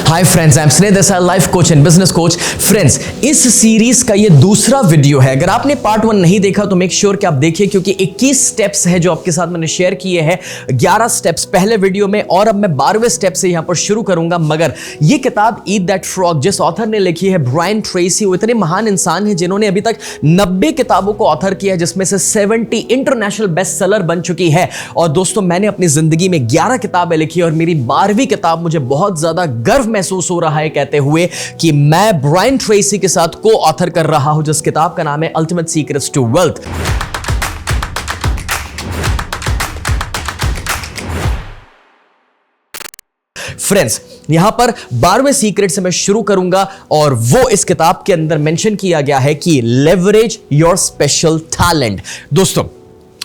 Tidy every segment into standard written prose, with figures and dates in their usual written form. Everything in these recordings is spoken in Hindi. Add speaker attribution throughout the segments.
Speaker 1: हाय फ्रेंड्स, आई एम स्नेह Desai, life coach and business coach. Friends, इस सीरीज का ये दूसरा वीडियो है। अगर आपने पार्ट 1 नहीं देखा तो मेक श्योर कि आप देखिए, क्योंकि 21 स्टेप्स है जो आपके साथ मैंने शेयर किए हैं। 11 स्टेप्स पहले वीडियो में और अब मैं 12वें स्टेप से यहां पर शुरू करूंगा। मगर ये किताब ईट दैट फ्रॉग जिस ऑथर ने लिखी है, ब्रायन ट्रेसी, वो इतने महान इंसान है जिन्होंने अभी तक 90 किताबों को ऑथर किया है, जिसमें से 70 इंटरनेशनल बेस्ट सेलर बन चुकी है। और दोस्तों, मैंने अपनी जिंदगी में 11 किताबें लिखी और मेरी 12वीं किताब मुझे बहुत ज्यादा गर्व महसूस हो रहा है कहते हुए कि मैं ब्रायन ट्रेसी के साथ को ऑथर कर रहा हूं, जिस किताब का नाम है ultimate secrets to wealth. Friends, यहां पर 12वें सीक्रेट से मैं शुरू करूंगा और वो इस किताब के अंदर मेंशन किया गया है कि लेवरेज योर स्पेशल टैलेंट। दोस्तों,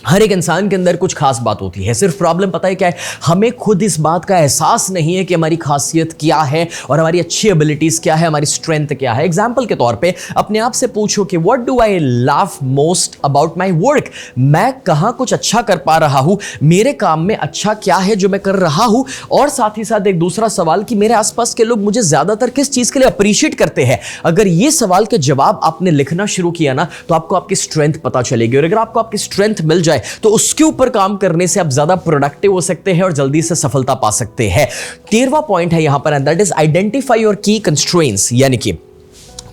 Speaker 1: हर एक इंसान के अंदर कुछ खास बात होती है। सिर्फ प्रॉब्लम पता है क्या है, हमें खुद इस बात का एहसास नहीं है कि हमारी खासियत क्या है और हमारी अच्छी एबिलिटीज क्या है, हमारी स्ट्रेंथ क्या है। एग्जाम्पल के तौर पे अपने आप से पूछो कि what do I love most about my work. मैं कहां कुछ अच्छा कर पा रहा हूं, मेरे काम में अच्छा क्या है जो मैं कर रहा हूं। और साथ ही साथ एक दूसरा सवाल कि मेरे आसपास के लोग मुझे ज्यादातर किस चीज के लिए अप्रिशिएट करते हैं। अगर ये सवाल के जवाब आपने लिखना शुरू किया ना, तो आपको आपकी स्ट्रेंथ पता चलेगी। और अगर आपको आपकी स्ट्रेंथ मिल जाए तो उसके ऊपर काम करने से आप ज्यादा प्रोडक्टिव हो सकते हैं और जल्दी से सफलता पा सकते हैं। 13वां पॉइंट है यहां पर, and that is identify your की कंस्ट्रेंट्स। यानी कि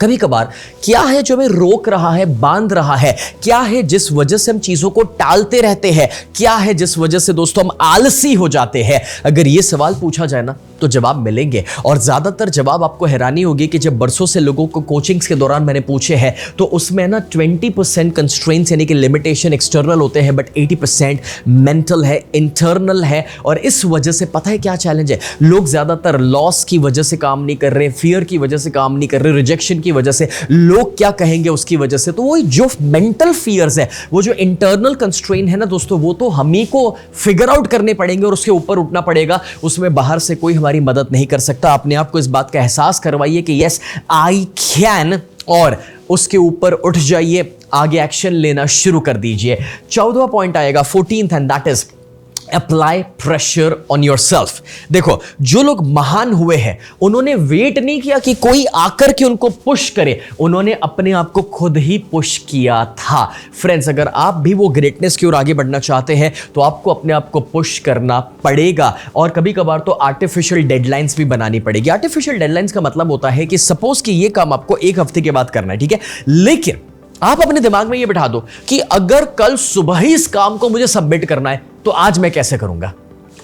Speaker 1: कभी कभार क्या है जो हमें रोक रहा है, बांध रहा है, क्या है जिस वजह से हम चीजों को टालते रहते हैं, क्या है जिस वजह से दोस्तों हम आलसी हो जाते हैं। अगर ये सवाल पूछा जाए ना तो जवाब मिलेंगे। और ज्यादातर जवाब आपको हैरानी होगी कि जब बरसों से लोगों को कोचिंग्स के दौरान मैंने पूछे हैं तो उसमें ना 20% कंस्ट्रेंट्स यानी कि लिमिटेशन एक्सटर्नल होते हैं, बट 80% मेंटल है, इंटरनल है। और इस वजह से पता है क्या चैलेंज है, लोग ज्यादातर लॉस की वजह से काम नहीं कर रहे, फियर की वजह से काम नहीं कर रहे, रिजेक्शन की वजह से, लोग क्या कहेंगे उसकी वजह से। तो वो जो मेंटल फियर्स है, वो जो इंटरनल कंस्ट्रेंट है ना दोस्तों, वो तो हम ही को फिगर आउट करने पड़ेंगे और उसके ऊपर उठना पड़ेगा। उसमें बाहर से कोई हमारी मदद नहीं कर सकता। अपने आप को इस बात का एहसास करवाइए कि यस आई कैन, और उसके ऊपर उठ जाइए, आगे एक्शन लेना शुरू कर दीजिए। 14वां पॉइंट आएगा, 14th, and that is apply pressure on your self. देखो, जो लोग महान हुए हैं उन्होंने वेट नहीं किया कि कोई आकर के उनको पुश करे, उन्होंने अपने आप को खुद ही पुश किया था। फ्रेंड्स, अगर आप भी वो ग्रेटनेस की ओर आगे बढ़ना चाहते हैं तो आपको अपने आप को पुश करना पड़ेगा। और कभी कभार तो आर्टिफिशियल डेडलाइंस भी बनानी पड़ेगी। आर्टिफिशियल डेडलाइंस का मतलब होता है कि सपोज कि ये काम आपको 1 हफ्ते के बाद करना है, ठीक है, लेकिन आप अपने दिमाग में ये बिठा दो कि अगर कल सुबह ही इस काम को मुझे सबमिट करना है तो आज मैं कैसे करूंगा।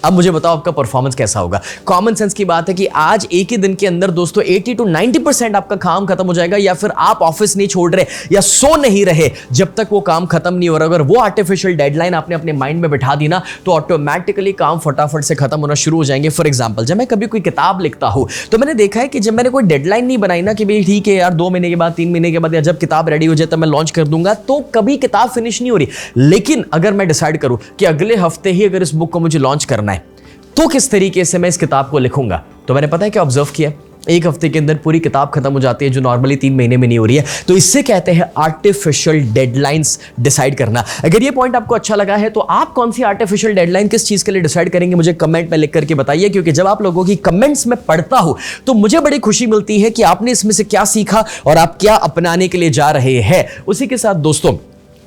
Speaker 1: अब मुझे बताओ आपका परफॉर्मेंस कैसा होगा। कॉमन सेंस की बात है कि आज एक ही दिन के अंदर दोस्तों 80 to 90% आपका काम खत्म हो जाएगा, या फिर आप ऑफिस नहीं छोड़ रहे या सो नहीं रहे जब तक वो काम खत्म नहीं हो रहा। अगर वो आर्टिफिशियल डेडलाइन आपने अपने माइंड में बिठा दी ना, तो ऑटोमेटिकली काम फटाफट से खत्म होना शुरू हो जाएंगे। फॉर एग्जाम्पल, जब मैं कभी कोई किताब लिखता हूं तो मैंने देखा है कि जब मैंने कोई डेडलाइन नहीं बनाई ना कि भाई ठीक है यार 2 महीने के बाद, 3 महीने के बाद, या जब किताब रेडी हो जाए तब मैं लॉन्च कर दूंगा, तो कभी किताब फिनिश नहीं हो रही। लेकिन अगर मैं डिसाइड करूं कि अगले हफ्ते ही अगर इस बुक को मुझे लॉन्च करना है तो किस तरीके से मैं इस किताब को लिखूंगा, तो मैंने पता है क्या ऑब्जर्व किया, 1 हफ्ते के अंदर पूरी किताब खत्म हो जाती है, जो नॉर्मली 3 महीने में नहीं हो रही है। तो इससे कहते हैं आर्टिफिशियल डेडलाइंस डिसाइड करना। अगर ये पॉइंट आपको अच्छा लगा है तो आप कौन सी आर्टिफिशियल डेडलाइन किस चीज के लिए डिसाइड करेंगे मुझे कमेंट में लिख करके बताइए, क्योंकि जब आप लोगों की कमेंट्स में पढ़ता हूं तो मुझे बड़ी खुशी मिलती है कि आपने इसमें से क्या सीखा और आप क्या अपनाने के लिए जा रहे हैं। उसी के साथ दोस्तों,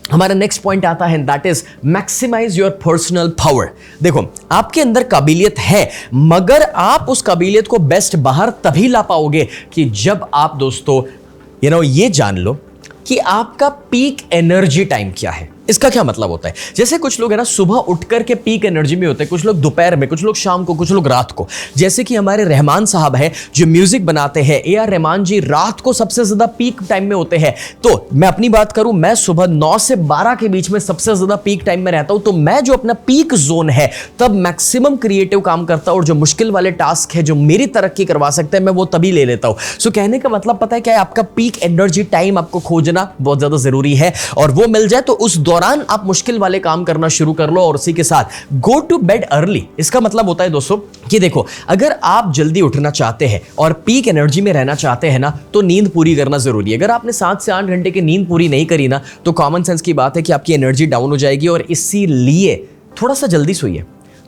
Speaker 1: हमारा नेक्स्ट पॉइंट आता है, that is maximize your personal power. देखो, आपके अंदर काबिलियत है, मगर आप उस काबिलियत को बेस्ट बाहर तभी ला पाओगे कि जब आप दोस्तों ये जान लो कि आपका पीक एनर्जी टाइम क्या है। इसका क्या मतलब होता है, जैसे कुछ लोग है ना सुबह उठ करके पीक एनर्जी में होते हैं, कुछ लोग दोपहर में, कुछ लोग शाम को, कुछ लोग रात को। जैसे कि हमारे रहमान साहब है जो म्यूजिक बनाते हैं, AR रहमान जी रात को सबसे ज्यादा पीक टाइम में होते हैं। तो मैं अपनी बात करूं, मैं सुबह 9 से 12 के बीच में सबसे ज्यादा पीक टाइम में रहता हूं। तो मैं जो अपना पीक जोन है तब मैक्सिमम क्रिएटिव काम करता हूं, और जो मुश्किल वाले टास्क है जो मेरी तरक्की करवा सकते हैं मैं वो तभी ले लेता हूं। सो कहने का मतलब पता है क्या है, आपका पीक एनर्जी टाइम आपको खोजना बहुत ज्यादा जरूरी है, और वो मिल जाए तो उस दौरान आप मुश्किल वाले काम करना शुरू कर लो। और उसी के साथ गो टू बेड अर्ली। इसका मतलब होता है दोस्तों कि देखो, अगर आप जल्दी उठना चाहते हैं और पीक एनर्जी में रहना चाहते हैं ना, तो नींद पूरी करना जरूरी है। अगर आपने 7 से 8 घंटे की नींद पूरी नहीं करी ना, तो कॉमन सेंस की बात है कि आपकी एनर्जी डाउन हो जाएगी। और इसीलिए थोड़ा सा जल्दी सोइए,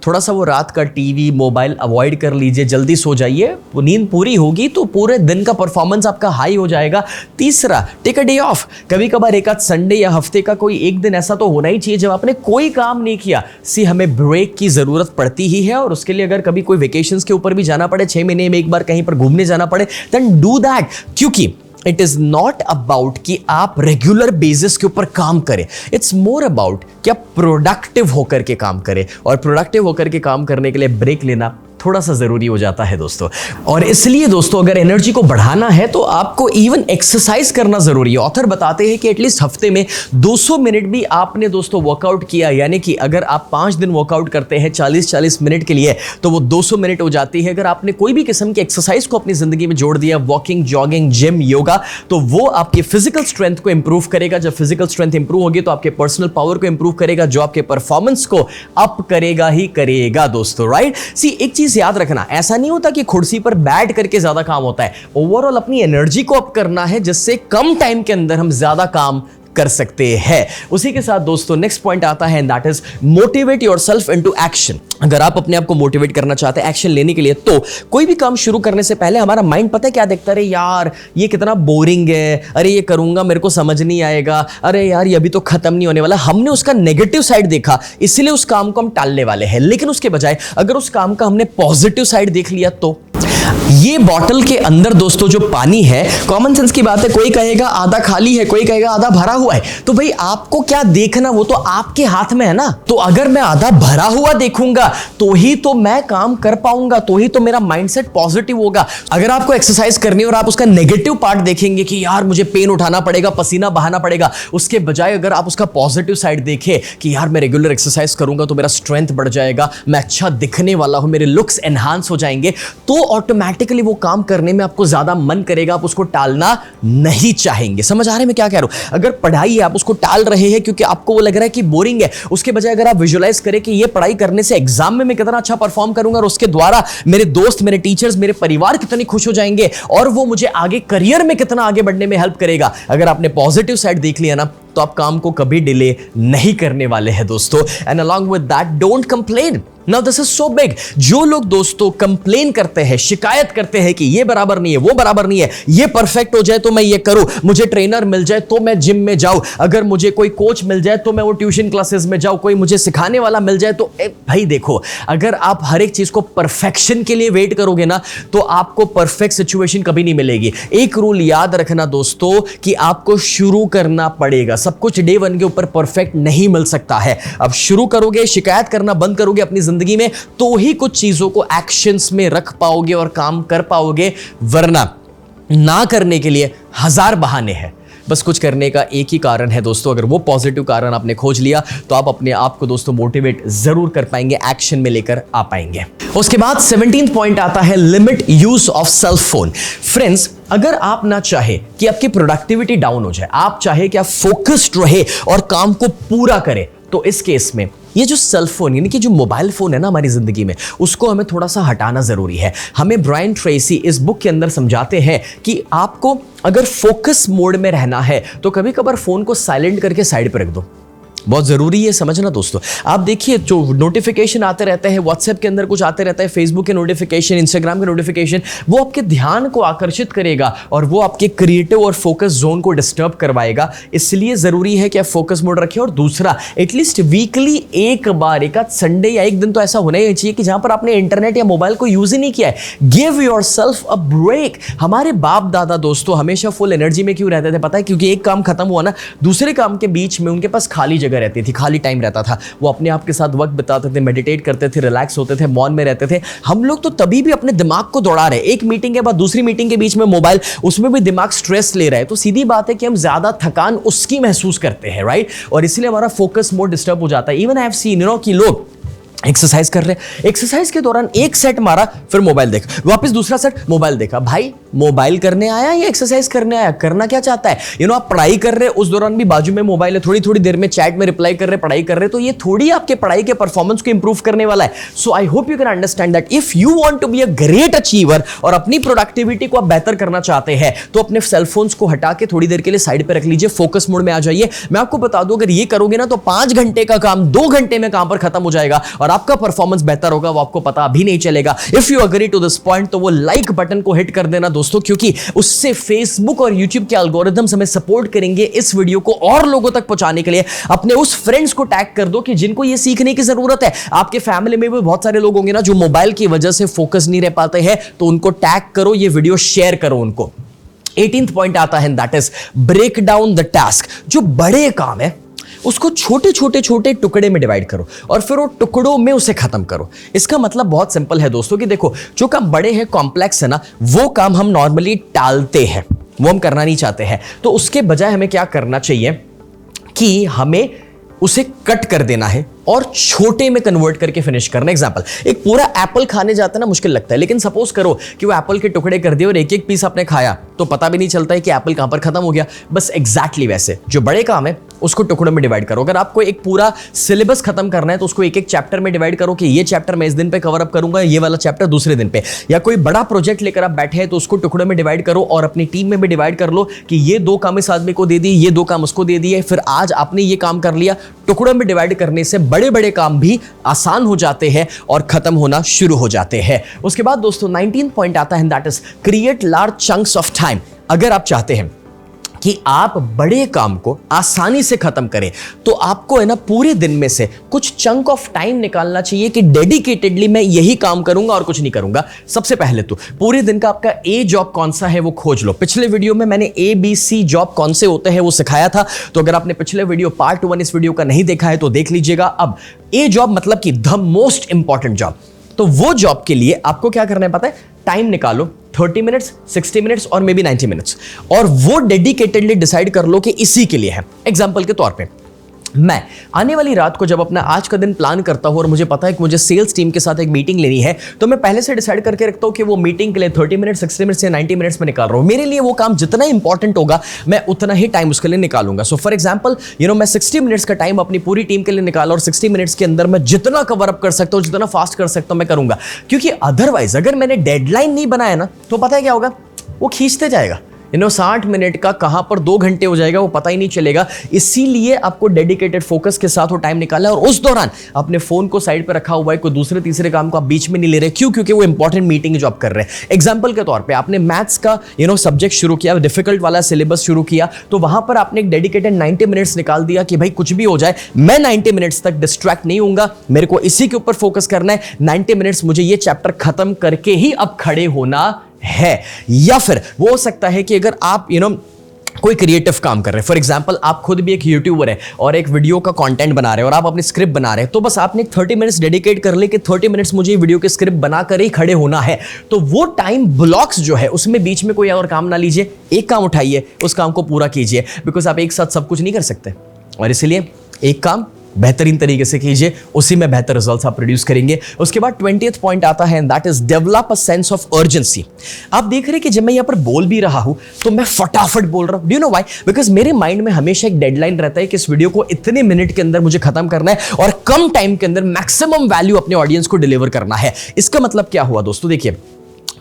Speaker 1: थोड़ा सा वो रात का टीवी मोबाइल अवॉइड कर लीजिए, जल्दी सो जाइए, नींद पूरी होगी तो पूरे दिन का परफॉर्मेंस आपका हाई हो जाएगा। तीसरा, टेक अ डे ऑफ। कभी कभार एक आध संडे या हफ्ते का कोई एक दिन ऐसा तो होना ही चाहिए जब आपने कोई काम नहीं किया। हमें ब्रेक की जरूरत पड़ती ही है, और उसके लिए अगर कभी कोई वेकेशंस के ऊपर भी जाना पड़े, 6 महीने में एक बार कहीं पर घूमने जाना पड़े, देन डू दैट। क्योंकि इट इज नॉट अबाउट कि आप रेगुलर बेसिस के ऊपर काम करें, इट्स मोर अबाउट कि आप प्रोडक्टिव होकर के काम करें, और प्रोडक्टिव होकर के काम करने के लिए ब्रेक लेना थोड़ा सा जरूरी हो जाता है दोस्तों। और इसलिए दोस्तों अगर एनर्जी को बढ़ाना है तो आपको इवन एक्सरसाइज करना जरूरी है। ऑथर बताते हैं कि एटलीस्ट हफ्ते में 200 मिनट भी आपने दोस्तों वर्कआउट किया, यानी कि अगर आप 5 दिन वर्कआउट करते हैं 40-40 मिनट के लिए, तो वो 200 मिनट हो जाती है। अगर आपने कोई भी किस्म की एक्सरसाइज को अपनी जिंदगी में जोड़ दिया, वॉकिंग, जॉगिंग, जिम, योगा, तो वो आपकी फिजिकल स्ट्रेंथ को इंप्रूव करेगा। जब फिजिकल स्ट्रेंथ इंप्रूव होगी तो आपके पर्सनल पावर को इंप्रूव करेगा, जो आपके परफॉर्मेंस को अप करेगा ही करेगा दोस्तों, राइट। एक चीज याद रखना, ऐसा नहीं होता कि कुर्सी पर बैठ करके ज्यादा काम होता है। ओवरऑल अपनी एनर्जी को अप करना है, जिससे कम टाइम के अंदर हम ज्यादा काम कर सकते हैं। उसी के साथ दोस्तों नेक्स्ट पॉइंट आता है, that is motivate yourself into action. अगर आप अपने आप को मोटिवेट करना चाहते हैं एक्शन लेने के लिए, तो कोई भी काम शुरू करने से पहले हमारा माइंड पता है क्या देखता है, यार ये कितना बोरिंग है, अरे ये करूंगा मेरे को समझ नहीं आएगा, अरे यार ये अभी तो खत्म नहीं होने वाला। हमने उसका नेगेटिव साइड देखा, इसलिए उस काम को हम टालने वाले हैं। लेकिन उसके बजाय अगर उस काम का हमने पॉजिटिव साइड देख लिया, तो ये बॉटल के अंदर दोस्तों जो पानी है, कॉमन सेंस की बात है, कोई कहेगा आधा खाली है, कोई कहेगा आधा भरा हुआ है, तो भाई आपको क्या देखना, वो तो आपके हाथ में है ना। तो अगर मैं आधा भरा हुआ देखूंगा तो ही तो मैं काम कर पाऊंगा, तो ही तो मेरा माइंडसेट पॉजिटिव होगा। अगर आपको एक्सरसाइज करनी है और आप उसका नेगेटिव पार्ट देखेंगे कि यार मुझे पेन उठाना पड़ेगा, पसीना बहाना पड़ेगा, उसके बजाय अगर आप उसका पॉजिटिव साइड देखें कि यार मैं रेगुलर एक्सरसाइज करूंगा तो मेरा स्ट्रेंथ बढ़ जाएगा, मैं अच्छा दिखने वाला हूं, मेरे लुक्स एनहांस हो जाएंगे, तो ऑटोमेटिकली वो काम करने में आपको ज्यादा मन करेगा, आप उसको टालना नहीं चाहेंगे। समझ आ रहे हैं मैं क्या कह रहा हूं। अगर पढ़ाई है आप उसको टाल रहे हैं क्योंकि आपको वो लग रहा है कि बोरिंग है, उसके बजाय अगर आप विजुअलाइज करें कि ये पढ़ाई करने से एग्जाम में मैं कितना अच्छा परफॉर्म करूंगा और उसके द्वारा मेरे दोस्त, मेरे टीचर्स, मेरे परिवार कितनी खुश हो जाएंगे और वो मुझे आगे करियर में कितना आगे बढ़ने में हेल्प करेगा। अगर आपने पॉजिटिव साइड देख लिया ना, तो आप काम को कभी डिले नहीं करने वाले हैं दोस्तों। And along with that, don't complain. Now this is so big. जो लोग दोस्तों कंप्लेन करते हैं, शिकायत करते हैं कि ये बराबर नहीं है, वो बराबर नहीं है, ये परफेक्ट हो जाए तो मैं ये करूं, मुझे ट्रेनर मिल जाए तो मैं जिम में जाऊं, अगर मुझे कोई कोच मिल जाए तो मैं वो ट्यूशन क्लासेस में जाऊं, कोई मुझे सिखाने वाला मिल जाए तो भाई देखो, अगर आप हर एक चीज को परफेक्शन के लिए वेट करोगे ना, तो आपको परफेक्ट सिचुएशन कभी नहीं मिलेगी। एक रूल याद रखना दोस्तों कि आपको शुरू करना पड़ेगा। सब कुछ डे वन के ऊपर परफेक्ट नहीं मिल सकता है। अब शुरू करोगे, शिकायत करना बंद करोगे अपनी जिंदगी में, तो ही कुछ चीजों को एक्शंस में रख पाओगे और काम कर पाओगे, वरना ना करने के लिए हजार बहाने हैं। बस कुछ करने का एक ही कारण है दोस्तों। अगर वो पॉजिटिव कारण आपने खोज लिया तो आप अपने आप को दोस्तों मोटिवेट जरूर कर पाएंगे, एक्शन में लेकर आ पाएंगे। उसके बाद 17th पॉइंट आता है, limit use of self phone. Friends, अगर आप ना चाहे कि आपकी प्रोडक्टिविटी डाउन हो जाए, आप चाहे कि आप फोकस्ड रहे और काम को पूरा करें, तो इस केस में ये जो सेल फोन यानी कि जो मोबाइल फोन है ना हमारी जिंदगी में, उसको हमें थोड़ा सा हटाना जरूरी है। हमें ब्रायन ट्रेसी इस बुक के अंदर समझाते हैं कि आपको अगर फोकस मोड में रहना है तो कभी कभार फोन को साइलेंट करके साइड पर रख दो। बहुत जरूरी है समझना दोस्तों। आप देखिए जो नोटिफिकेशन आते रहते हैं, व्हाट्सएप के अंदर कुछ आते रहता है, फेसबुक के नोटिफिकेशन, इंस्टाग्राम के नोटिफिकेशन, वो आपके ध्यान को आकर्षित करेगा और वो आपके क्रिएटिव और फोकस जोन को डिस्टर्ब करवाएगा। इसलिए जरूरी है कि आप फोकस मोड रखें। और दूसरा, एटलीस्ट वीकली एक बार, एक आध संडे या एक दिन तो ऐसा होना ही चाहिए कि जहां पर आपने इंटरनेट या मोबाइल को यूज ही नहीं किया है। Give yourself a break. हमारे बाप दादा दोस्तों हमेशा फुल एनर्जी में क्यों रहते थे पता है? क्योंकि एक काम खत्म हुआ ना, दूसरे काम के बीच में उनके पास खाली जगह रहती थी, खाली टाइम रहता था, वो अपने आप के साथ वक्त बिताते थे, मेडिटेट करते थे, रिलैक्स होते थे, मौन में रहते थे। हम लोग तो तभी भी अपने दिमाग को दौड़ा रहे, एक मीटिंग के बाद दूसरी मीटिंग के बीच में मोबाइल, उसमें भी दिमाग स्ट्रेस ले रहा है। तो सीधी बात है कि हम ज्यादा थकान उसकी महसूस करते हैं, राइट? और इसलिए हमारा फोकस मोड डिस्टर्ब हो जाता है। इवन आई हैव सीन कि लोग एक्सरसाइज कर रहे हैं, एक्सरसाइज के दौरान एक सेट मारा, फिर मोबाइल देखा, वापस दूसरा सेट, मोबाइल देखा। भाई मोबाइल करने आया या एक्सरसाइज करने आया? करना क्या चाहता है? आप पढ़ाई कर रहे हैं, उस दौरान भी बाजू में मोबाइल है, थोड़ी थोड़ी देर में चैट में रिप्लाई कर रहे, पढ़ाई कर रहे, तो ये थोड़ी आपके पढ़ाई के परफॉर्मेंस को इंप्रूव करने वाला है। So I hope you can understand that if you want to be a great achiever और अपनी प्रोडक्टिविटी को आप बेहतर करना चाहते हैं, तो अपने सेलफोन्स को हटा के थोड़ी देर के लिए साइड पे रख लीजिए, फोकस मोड में आ जाइए। मैं आपको बता दूं, अगर ये करोगे ना तो 5 घंटे का काम 2 घंटे में काम पर खत्म हो जाएगा और आपका परफॉर्मेंस बेहतर होगा वो आपको पता अभी नहीं चलेगा। If you agree to this point तो वो लाइक बटन को हिट कर देना दोस्तों, क्योंकि उससे फेसबुक और यूट्यूब के एल्गोरिथम्स हमें सपोर्ट करेंगे इस वीडियो को और लोगों तक पहुंचाने के लिए। अपने उस फ्रेंड्स को टैग कर दो कि जिनको ये सीखने की जरूरत है। आपके फैमिली में भी बहुत सारे लोग होंगे ना जो मोबाइल की वजह से फोकस नहीं रह पाते हैं, तो उनको टैग करो, ये वीडियो शेयर करो उनको। 18th पॉइंट आता है, that is break down the task. जो बड़े काम है उसको छोटे छोटे छोटे टुकड़े में डिवाइड करो और फिर वो टुकड़ों में उसे खत्म करो। इसका मतलब बहुत सिंपल है दोस्तों कि देखो, जो काम बड़े हैं, कॉम्प्लेक्स है ना, वो काम हम नॉर्मली टालते हैं, वो हम करना नहीं चाहते हैं। तो उसके बजाय हमें क्या करना चाहिए कि हमें उसे कट कर देना है और छोटे में कन्वर्ट करके फिनिश करना। एग्जांपल, एक पूरा एप्पल खाने जाता है ना, मुश्किल लगता है, लेकिन सपोज करो कि वो एप्पल के टुकड़े कर दिए और एक एक पीस आपने खाया तो पता भी नहीं चलता है कि एप्पल कहां पर खत्म हो गया। बस एग्जैक्टली वैसे जो बड़े काम है उसको टुकड़ों में डिवाइड करो। अगर आपको एक पूरा सिलेबस खत्म करना है तो उसको एक एक चैप्टर में डिवाइड करो कि ये चैप्टर मैं इस दिन पे कवर अप करूंगा, ये वाला चैप्टर दूसरे दिन पे। या कोई बड़ा प्रोजेक्ट लेकर आप बैठे हैं तो उसको टुकड़ों में डिवाइड करो और अपनी टीम में भी डिवाइड कर लो कि ये 2 काम इस आदमी को दे दिए, ये 2 काम उसको दे दिए, फिर आज आपने ये काम कर लिया। टुकड़ों में डिवाइड करने से बड़े बड़े काम भी आसान हो जाते हैं और खत्म होना शुरू हो जाते हैं। उसके बाद दोस्तों 19th पॉइंट आता है, that is create large chunks of time. अगर आप चाहते हैं कि आप बड़े काम को आसानी से खत्म करें तो आपको है ना पूरे दिन में से कुछ चंक ऑफ टाइम निकालना चाहिए कि डेडिकेटेडली मैं यही काम करूंगा और कुछ नहीं करूंगा। सबसे पहले तो पूरे दिन का आपका ए जॉब कौन सा है वो खोज लो। पिछले वीडियो में मैंने ABC जॉब कौन से होते हैं वो सिखाया था, तो अगर आपने पिछले वीडियो पार्ट 1 इस वीडियो का नहीं देखा है तो देख लीजिएगा। अब ए जॉब मतलब कि द मोस्ट इंपॉर्टेंट जॉब, तो वो जॉब के लिए आपको क्या करना है पता है? टाइम निकालो, 30 मिनट्स, 60 मिनट्स और मे बी 90 मिनट्स, और वो डेडिकेटेडली डिसाइड कर लो कि इसी के लिए है। एग्जाम्पल के तौर पे मैं आने वाली रात को जब अपना आज का दिन प्लान करता हूं और मुझे पता है कि मुझे सेल्स टीम के साथ एक मीटिंग लेनी है, तो मैं पहले से डिसाइड करके रखता हूं कि वो मीटिंग के लिए 30 मिनट, 60 मिनट्स या 90 मिनट्स में निकाल रहा हूं। मेरे लिए वो काम जितना इंपॉर्टेंट होगा मैं उतना ही टाइम उसके लिए निकालूंगा। सो फॉर एग्जाम्पल मैं 60 मिनट्स का टाइम अपनी पूरी टीम के लिए निकाला और 60 मिनट्स के अंदर मैं जितना कवर अप कर सकता हूं, जितना फास्ट कर सकता हूं मैं करूंगा। क्योंकि अदरवाइज अगर मैंने डेडलाइन नहीं बनाया ना तो पता है क्या होगा, वो खींचते जाएगा। 60 मिनट का कहां पर 2 घंटे हो जाएगा वो पता ही नहीं चलेगा। इसीलिए आपको डेडिकेटेड फोकस के साथ वो टाइम निकालना है और उस दौरान अपने फोन को साइड पर रखा हुआ है, कोई दूसरे तीसरे काम को आप बीच में नहीं ले रहे। क्यों? क्योंकि वो इंपॉर्टेंट मीटिंग जो आप कर रहे हैं। एग्जांपल के तौर पे आपने मैथ्स का सब्जेक्ट शुरू किया, डिफिकल्ट वाला सिलेबस शुरू किया, तो वहां पर आपने एक डेडिकेटेड 90 मिनट्स निकाल दिया कि भाई कुछ भी हो जाए मैं 90 मिनट्स तक डिस्ट्रैक्ट नहीं होऊंगा, मेरे को इसी के ऊपर फोकस करना है। 90 मिनट्स मुझे ये चैप्टर खत्म करके ही अब खड़े होना है। या फिर वो हो सकता है कि अगर आप कोई क्रिएटिव काम कर रहे हैं, फॉर एग्जांपल आप खुद भी एक यूट्यूबर है और एक वीडियो का कंटेंट बना रहे हैं और आप अपनी स्क्रिप्ट बना रहे हैं, तो बस आपने 30 मिनट्स डेडिकेट कर ले कि 30 मिनट्स मुझे वीडियो की स्क्रिप्ट बनाकर ही खड़े होना है। तो वो टाइम ब्लॉक्स जो है उसमें बीच में कोई और काम ना लीजिए, एक काम उठाइए, उस काम को पूरा कीजिए, बिकॉज आप एक साथ सब कुछ नहीं कर सकते और इसलिए एक काम बेहतरीन तरीके से कीजिए, उसी में बेहतर रिजल्ट्स आप प्रोड्यूस करेंगे। उसके बाद 20th पॉइंट आता है, that is develop a sense of urgency. आप देख रहे हैं कि जब मैं यहां पर बोल भी रहा हूं तो मैं फटाफट बोल रहा हूं। Do you know why? Because मेरे माइंड में हमेशा एक डेडलाइन रहता है कि इस वीडियो को इतने मिनट के अंदर मुझे खत्म करना है और कम टाइम के अंदर मैक्सिमम वैल्यू अपने ऑडियंस को डिलीवर करना है। इसका मतलब क्या हुआ दोस्तों? देखिए,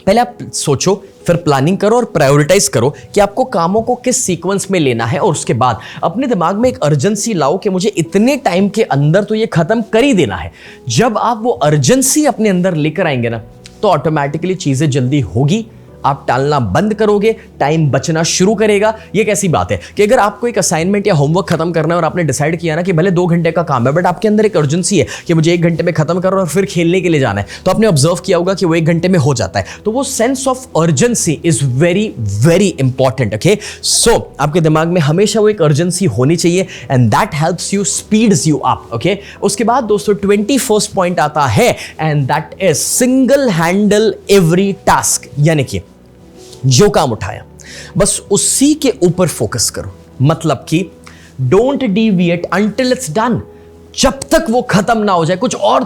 Speaker 1: पहले आप सोचो, फिर प्लानिंग करो और प्रायोरिटाइज करो कि आपको कामों को किस सीक्वेंस में लेना है, और उसके बाद अपने दिमाग में एक अर्जेंसी लाओ कि मुझे इतने टाइम के अंदर तो ये खत्म कर ही देना है। जब आप वो अर्जेंसी अपने अंदर लेकर आएंगे ना तो ऑटोमेटिकली चीजें जल्दी होगी, आप टालना बंद करोगे, टाइम बचना शुरू करेगा। ये कैसी बात है कि अगर आपको एक असाइनमेंट या होमवर्क खत्म करना है और आपने डिसाइड किया ना कि भले 2 घंटे का काम है बट आपके अंदर एक अर्जेंसी है कि मुझे 1 घंटे में खत्म करो और फिर खेलने के लिए जाना है, तो आपने ऑब्जर्व किया होगा कि वो 1 घंटे में हो जाता है। तो वो sense of urgency is very very important. Okay, so आपके दिमाग में हमेशा वो एक अर्जेंसी होनी चाहिए and that helps you, speeds you up. Okay, उसके बाद दोस्तों 21st पॉइंट आता है and that is single handle every task. यानी कि जो काम उठाया बस उसी के ऊपर फोकस करो, मतलब कि don't deviate until it's done. जब तक वो खत्म ना हो जाए कुछ और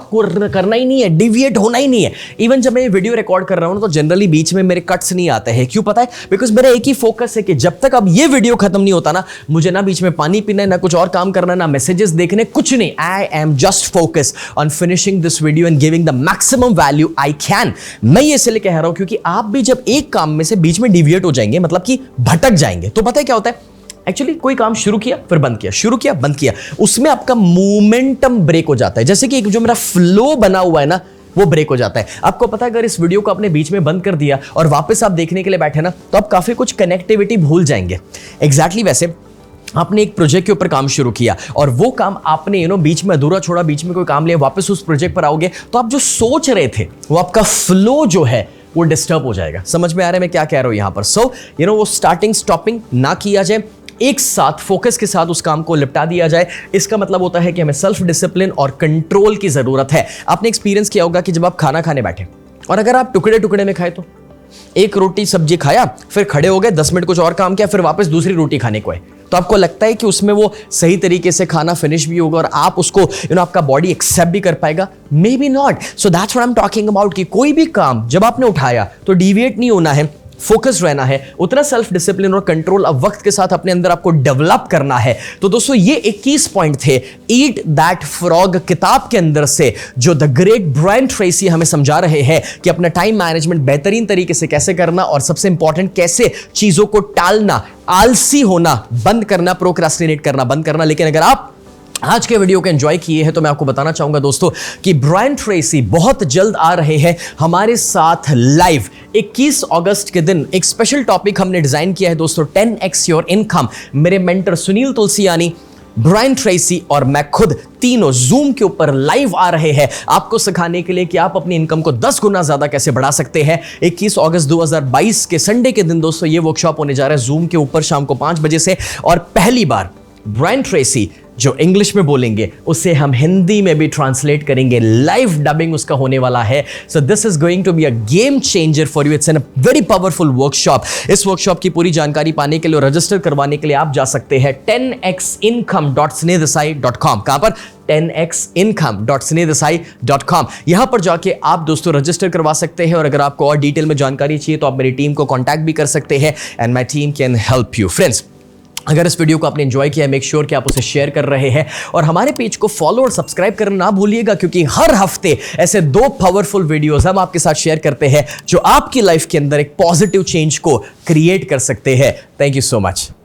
Speaker 1: करना ही नहीं है, डिविएट होना ही नहीं है। इवन जब मैं ये वीडियो रिकॉर्ड कर रहा हूं तो जनरली बीच में मेरे कट्स नहीं आते हैं। क्यों पता है? बिकॉज मेरा एक ही फोकस है कि जब तक अब ये वीडियो खत्म नहीं होता ना, मुझे ना बीच में पानी पीना है, ना कुछ और काम करना, ना मैसेजेस देखने, कुछ नहीं। I am just focus on finishing this video and giving the maximum value I can. मैं ये इसलिए कह रहा हूं क्योंकि आप भी जब एक काम में से बीच में डिविएट हो जाएंगे, मतलब कि भटक जाएंगे, तो पता है क्या होता है? एक्चुअली कोई काम शुरू किया फिर बंद किया, शुरू किया बंद किया, उसमें आपका मोमेंटम ब्रेक हो जाता है। जैसे कि जो मेरा फ्लो बना हुआ है ना वो ब्रेक हो जाता है। आपको पता है अगर इस वीडियो को आपने बीच में बंद कर दिया और वापस आप देखने के लिए बैठे ना तो आप काफी कुछ कनेक्टिविटी भूल जाएंगे। एग्जैक्टली वैसे आपने एक प्रोजेक्ट के ऊपर काम शुरू किया और वो काम आपने बीच में अधूरा छोड़ा, बीच में कोई काम लिया, वापस उस प्रोजेक्ट पर आओगे तो आप जो सोच रहे थे वो आपका फ्लो जो है वो डिस्टर्ब हो जाएगा। समझ में आ रहा है मैं क्या कह रहा हूं यहां पर? सो वो स्टार्टिंग स्टॉपिंग ना किया जाए, एक साथ फोकस के साथ उस काम को निपटा दिया जाए। इसका मतलब होता है कि हमें सेल्फ डिसिप्लिन और कंट्रोल की जरूरत है। आपने एक्सपीरियंस किया होगा कि जब आप खाना खाने बैठे और अगर आप टुकड़े टुकड़े में खाए, तो एक रोटी सब्जी खाया, फिर खड़े हो गए, 10 मिनट कुछ और काम किया, फिर वापस दूसरी रोटी खाने को है, तो आपको लगता है कि उसमें वो सही तरीके से खाना फिनिश भी होगा और आप उसको आपका बॉडी एक्सेप्ट भी कर पाएगा? May be not. So that's what I am talking about कि कोई भी काम जब आपने उठाया तो डिविएट नहीं होना है, फोकस रहना है, उतना सेल्फ डिसिप्लिन और कंट्रोल अब वक्त के साथ अपने अंदर आपको डेवलप करना है। तो दोस्तों ये 21 पॉइंट थे ईट दैट फ्रॉग किताब के अंदर से, जो द ग्रेट ब्रायन ट्रेसी हमें समझा रहे हैं कि अपना टाइम मैनेजमेंट बेहतरीन तरीके से कैसे करना और सबसे इंपॉर्टेंट कैसे चीजों को टालना, आलसी होना बंद करना, प्रोक्रेस्टिनेट करना बंद करना। लेकिन अगर आप आज के वीडियो को एंजॉय किए हैं तो मैं आपको बताना चाहूंगा दोस्तों कि ब्रायन ट्रेसी बहुत जल्द आ रहे हैं हमारे साथ लाइव। 21 अगस्त के दिन एक स्पेशल टॉपिक हमने डिजाइन किया है दोस्तों, 10x योर इनकम। मेरे mentor Sunil Tulsiani, Brian Tracy और मैं खुद तीनों जूम के ऊपर लाइव आ रहे हैं आपको सिखाने के लिए कि आप अपनी इनकम को 10 गुना ज्यादा कैसे बढ़ा सकते हैं। 21 अगस्त 2022 के संडे के दिन दोस्तों ये वर्कशॉप होने जा रहा है जूम के ऊपर शाम को 5 बजे से। और पहली बार ब्रायन ट्रेसी जो इंग्लिश में बोलेंगे उसे हम हिंदी में भी ट्रांसलेट करेंगे, लाइव डबिंग उसका होने वाला है। So this is going to be a game changer for you. It's an very powerful workshop. इस वर्कशॉप की पूरी जानकारी पाने के लिए और रजिस्टर करवाने के लिए आप जा सकते हैं 10xincome.snehadesai.com। कहां पर? 10xincome.snehadesai.com। यहां पर जाके आप दोस्तों रजिस्टर करवा सकते हैं और अगर आपको और डिटेल में जानकारी चाहिए तो आप मेरी टीम को कांटेक्ट भी कर सकते हैं and my team can help you. Friends, अगर इस वीडियो को आपने एंजॉय किया, मेक श्योर कि आप उसे शेयर कर रहे हैं और हमारे पेज को फॉलो और सब्सक्राइब करना ना भूलिएगा, क्योंकि हर हफ्ते ऐसे 2 पावरफुल वीडियोस हम आपके साथ शेयर करते हैं जो आपकी लाइफ के अंदर एक पॉजिटिव चेंज को क्रिएट कर सकते हैं। Thank you so much.